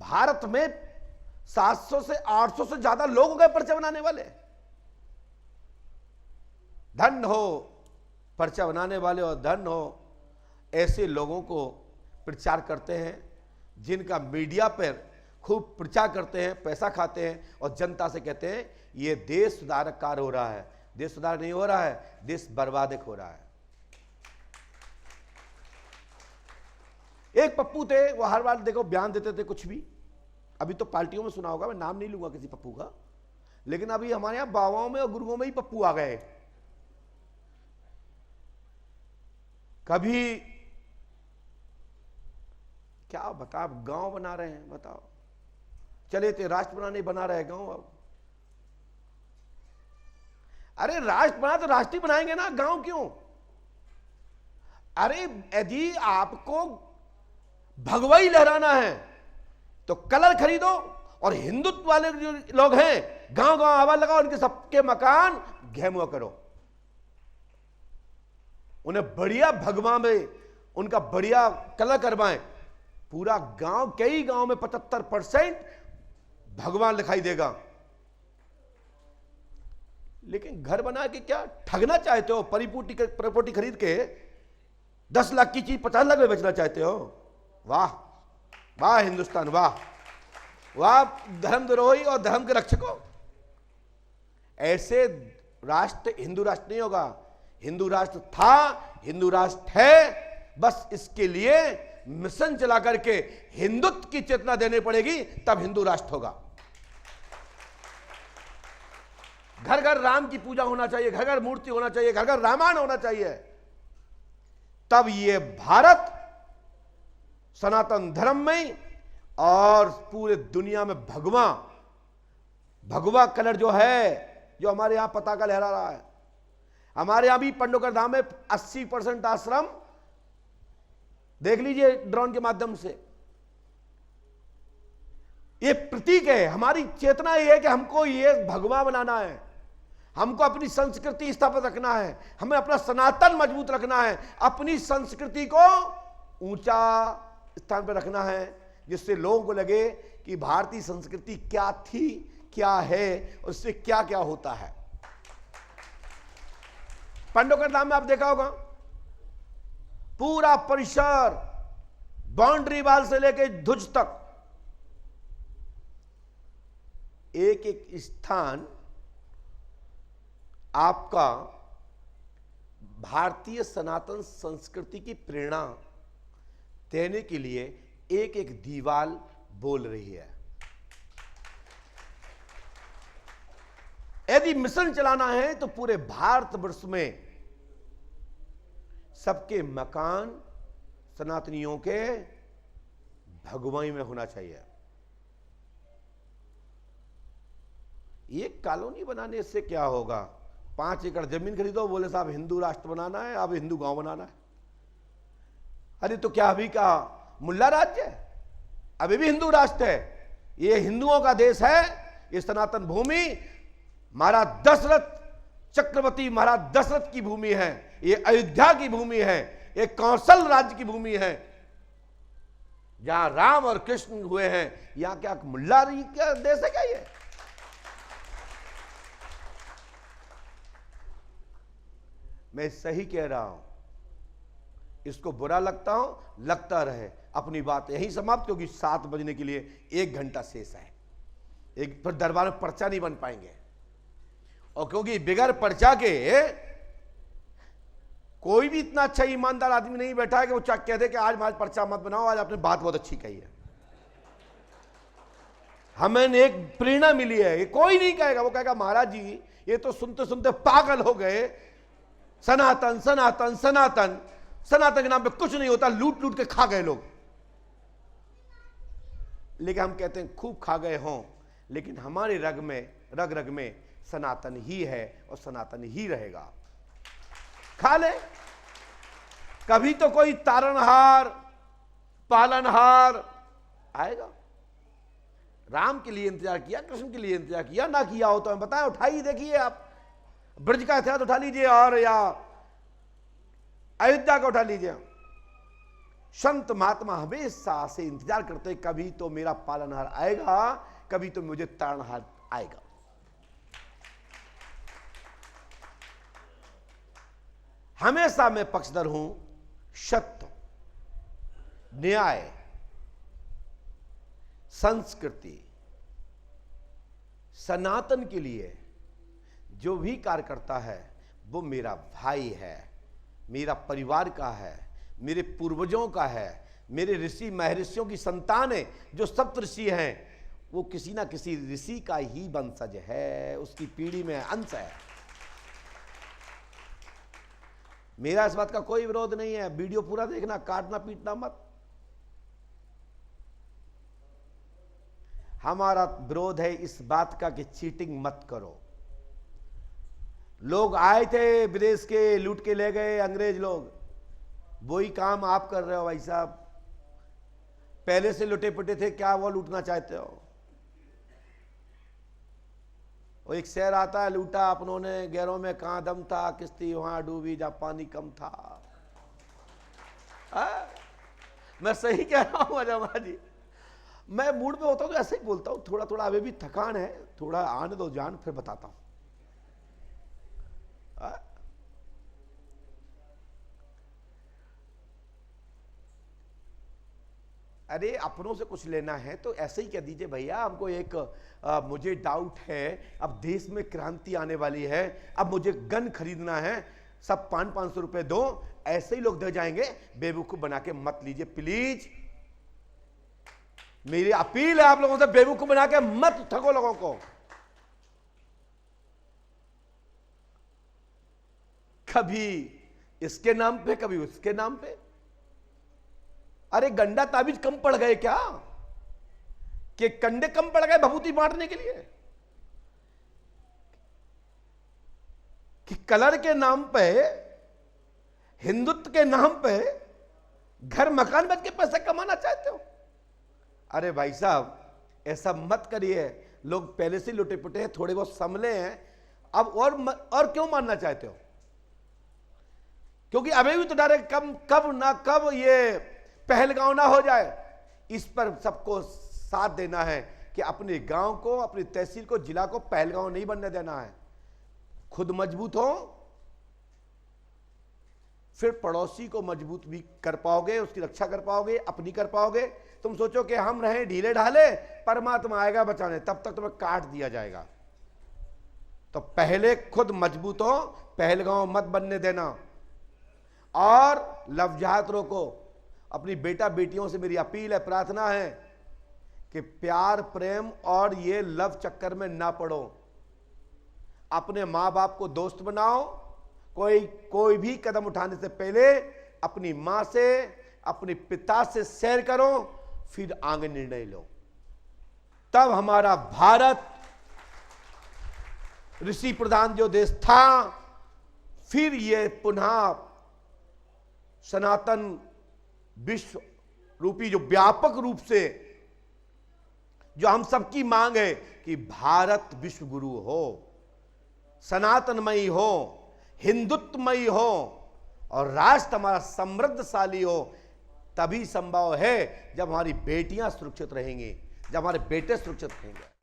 भारत में 700 से 800 से ज्यादा लोग हो गए पर्चा बनाने वाले। धन हो पर्चा बनाने वाले और धन हो ऐसे लोगों को प्रचार करते हैं, जिनका मीडिया पर खूब प्रचार करते हैं, पैसा खाते हैं और जनता से कहते हैं ये देश सुधारक कार्य हो रहा है। देश सुधार नहीं हो रहा है, देश बर्बादक हो रहा है। एक पप्पू थे, वो हर बार देखो बयान देते थे कुछ भी। अभी तो पार्टियों में सुना होगा, मैं नाम नहीं लूंगा किसी पप्पू का, लेकिन अभी हमारे यहां बाबाओं में और गुरुओं में ही पप्पू आ गए। कभी क्या बता, गांव बना रहे हैं, बताओ, चले थे राष्ट्र बनाने, बना रहे गांव। अब अरे राष्ट्र बना तो राष्ट्र ही बनाएंगे ना, गांव क्यों? अरे यदि आपको भगवाई लहराना है तो कलर खरीदो और हिंदुत्व वाले जो लोग हैं गांव गांव आवाज लगाओ, उनके सबके मकान घेमुआ करो, उन्हें बढ़िया भगवा में उनका बढ़िया कलर करवाएं। पूरा गांव, कई गांव में 75% भगवान दिखाई देगा। लेकिन घर बना के क्या ठगना चाहते हो? प्रॉपर्टी खरीद के 10 लाख की चीज 50 लाख में बेचना चाहते हो? वाह वाह हिंदुस्तान, वाह वाह धर्मद्रोही और धर्म के रक्षकों। ऐसे राष्ट्र हिंदू राष्ट्र नहीं होगा। हिंदू राष्ट्र था, हिंदू राष्ट्र है, बस इसके लिए मिशन चला करके हिंदुत्व की चेतना देनी पड़ेगी, तब हिंदू राष्ट्र होगा। घर घर राम की पूजा होना चाहिए, घर घर मूर्ति होना चाहिए, घर घर रामायण होना चाहिए, तब ये भारत सनातन धर्म में और पूरे दुनिया में भगवा कलर जो है, जो हमारे यहां पताका लहरा रहा है। हमारे यहां भी पंडोकर धाम में 80% आश्रम देख लीजिए ड्रोन के माध्यम से। ये प्रतीक है, हमारी चेतना ये है कि हमको ये भगवा बनाना है, हमको अपनी संस्कृति स्थापित रखना है, हमें अपना सनातन मजबूत रखना है, अपनी संस्कृति को ऊंचा स्थान पर रखना है, जिससे लोगों को लगे कि भारतीय संस्कृति क्या थी, क्या है, उससे क्या क्या होता है। पंडोकर धाम में आप देखा होगा पूरा परिसर बाउंड्री वाल से लेकर ध्वज तक एक एक स्थान आपका भारतीय सनातन संस्कृति की प्रेरणा देने के लिए एक एक दीवाल बोल रही है। यदि मिशन चलाना है तो पूरे भारतवर्ष में सबके मकान सनातनियों के भगवाई में होना चाहिए। ये कॉलोनी बनाने से क्या होगा? 5 एकड़ जमीन खरीदो, बोले साहब हिंदू राष्ट्र बनाना है, अब हिंदू गांव बनाना है। अरे तो क्या अभी का मुल्ला राज्य है? अभी भी हिंदू राष्ट्र है। ये हिंदुओं का देश है। ये सनातन भूमि महाराज दशरथ चक्रवर्ती महाराज दशरथ की भूमि है, ये अयोध्या की भूमि है, ये कौशल राज्य की भूमि है, जहां राम और कृष्ण हुए हैं। यहां क्या मुल्ला का देश है क्या ये? मैं सही कह रहा हूं, इसको बुरा लगता हूं, लगता रहे। अपनी बात यही समाप्त, क्योंकि 7 बजने के लिए 1 घंटा शेष है। एक फिर दरबार में पर्चा नहीं बन पाएंगे, और क्योंकि बिगैर पर्चा के कोई भी इतना अच्छा ईमानदार आदमी नहीं बैठा है कि वो कह दे कि आज पर्चा मत बनाओ, आज आपने बात बहुत अच्छी कही है। हमें एक प्रेरणा मिली है, ये कोई नहीं कहेगा। वो कहेगा महाराज जी ये तो सुनते सुनते पागल हो गए, सनातन सनातन सनातन, सनातन के नाम पे कुछ नहीं होता, लूट लूट के खा गए लोग। लेकिन हम कहते हैं खूब खा गए हों, लेकिन हमारे रग रग में सनातन ही है और सनातन ही रहेगा। खा ले, कभी तो कोई तारनहार पालनहार आएगा। राम के लिए इंतजार किया, कृष्ण के लिए इंतजार किया, ना किया हो तो हम बताएं, उठाइए देखिए। आप ब्रज का इतिहास उठा लीजिए और या अयोध्या का उठा लीजिए। संत महात्मा हमेशा से इंतजार करते, कभी तो मेरा पालनहार आएगा, कभी तो मुझे तारणहार आएगा। हमेशा मैं पक्षधर हूं सत्य, न्याय, संस्कृति, सनातन के लिए जो भी कार्य करता है वो मेरा भाई है, मेरा परिवार का है, मेरे पूर्वजों का है, मेरे ऋषि महर्षियों की संतान है। जो सप्त ऋषि हैं वो किसी ना किसी ऋषि का ही वंशज है, उसकी पीढ़ी में अंश है। मेरा इस बात का कोई विरोध नहीं है। वीडियो पूरा देखना, काटना पीटना मत। हमारा विरोध है इस बात का कि चीटिंग मत करो। लोग आए थे विदेश के, लूट के ले गए अंग्रेज लोग, वही काम आप कर रहे हो भाई साहब। पहले से लुटे पुटे थे, क्या वो लूटना चाहते हो? वो एक शेर आता है, लूटा अपनों ने गैरों में कहां दम था, किश्ती वहां डूबी जहां पानी कम था। मैं सही कह रहा हूं अजमा जी? मैं मूड में होता हूं तो ऐसे ही बोलता हूं। थोड़ा थोड़ा अभी भी थकान है, थोड़ा आने दो जान, फिर बताता हूं। अरे अपनों से कुछ लेना है तो ऐसे ही कह दीजिए भैया, हमको एक मुझे डाउट है, अब देश में क्रांति आने वाली है, अब मुझे गन खरीदना है, सब 500-500 रुपए दो। ऐसे ही लोग दे जाएंगे। बेवकूफ बना के मत लीजिए प्लीज। मेरी अपील है आप लोगों से, बेवकूफ बना के मत ठगो लोगों को। कभी इसके नाम पे, कभी उसके नाम पे। अरे गंडा ताबीज कम पड़ गए क्या? कि कंडे कम पड़ गए भभूति बांटने के लिए? कि कलर के नाम पे, हिंदुत्व के नाम पे घर मकान बेच के पैसे कमाना चाहते हो? अरे भाई साहब ऐसा मत करिए। लोग पहले से लुटे पुटे हैं, थोड़े बहुत संभले हैं, अब और क्यों मानना चाहते हो? क्योंकि अभी भी तो डर है कब ना कब ये पहलगांव ना हो जाए। इस पर सबको साथ देना है कि अपने गांव को, अपनी तहसील को, जिला को पहलगांव नहीं बनने देना है। खुद मजबूत हो, फिर पड़ोसी को मजबूत भी कर पाओगे, उसकी रक्षा कर पाओगे, अपनी कर पाओगे। तुम सोचो कि हम रहे ढीले ढाले, परमात्मा आएगा बचाने, तब तक तुम्हें काट दिया जाएगा। तो पहले खुद मजबूत हो, पहलगांव मत बनने देना। और लव जिहादियों को, अपनी बेटा बेटियों से मेरी अपील है, प्रार्थना है कि प्यार प्रेम और ये लव चक्कर में ना पड़ो। अपने मां बाप को दोस्त बनाओ। कोई भी कदम उठाने से पहले अपनी मां से, अपने पिता से शेयर करो, फिर आगे निर्णय लो। तब हमारा भारत ऋषि प्रधान जो देश था, फिर ये पुनः सनातन विश्व रूपी जो व्यापक रूप से जो हम सबकी मांग है कि भारत विश्व गुरु हो, सनातनमयी हो, हिंदुत्वमयी हो और राष्ट्र हमारा समृद्धशाली हो, तभी संभव है जब हमारी बेटियां सुरक्षित रहेंगी, जब हमारे बेटे सुरक्षित रहेंगे।